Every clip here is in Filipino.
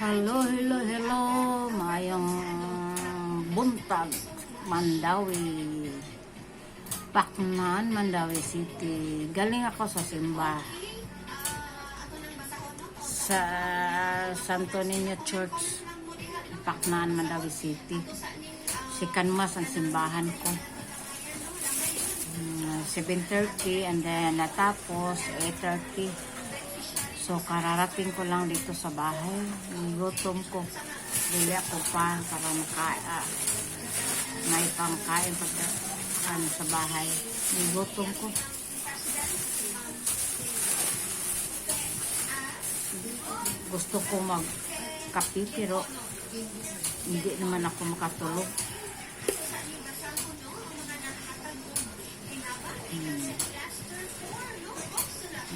Hello, hello, hello. Mayong buntag, Mandawi. Paknan, Mandawi City. Galing ako sa simba. Sa Santo Niño Church, Paknan, Mandawi City. Si Kanmas ang simbahan ko. 7:30 and then natapos 8:30. So, kararating ko lang dito sa bahay. Gutom ko. Bili ako pa para may pangkain sa bahay. Gutom ko. Gusto ko magkape pero hindi naman ako makatulog.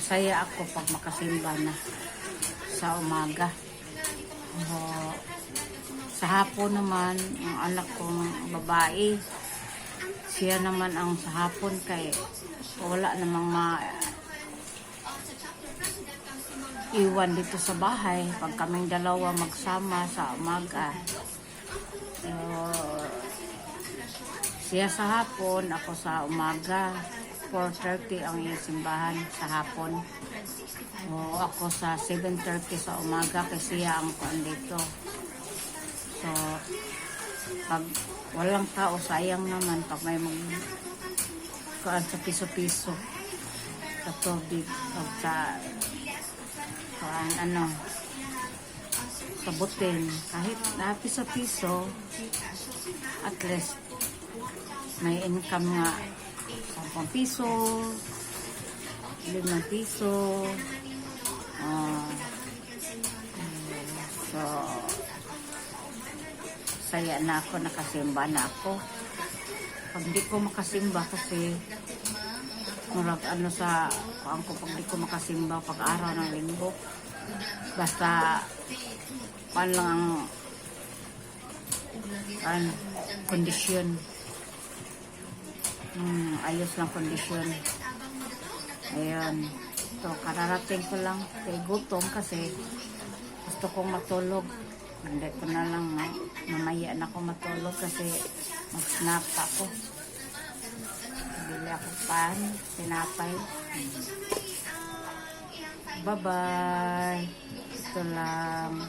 Masaya ako pag makasimba na sa umaga. Sa hapon naman, ang anak kong babae, siya naman ang sa hapon kay wala namang iwan dito sa bahay. Pag kaming dalawa magsama sa umaga. Siya sa hapon, ako sa umaga. 4:30 ang iyong simbahan sa hapon. Ako sa 7:30 sa umaga kasi siya ang kuan dito. So, pag walang tao, sayang naman pag may kuan sa piso-piso sa tubig o sa kuan sa butin. Kahit na piso-piso, at least may income nga 10 piso, 5 piso. So, saya na ako, nakasimba na ako. Pag di ko makasimba kasi murag sa pag di ko makasimba pag araw ng linggo. Basta pan lang ang kondisyon. Ayos lang kondisyon. Ayun. So, kararating ko lang kay gutom kasi gusto kong matulog. Hindi ko na lang mamaya na ako matulog kasi mag-snack ako. Bili ako pan, sinapay. Bye-bye. Ito lang.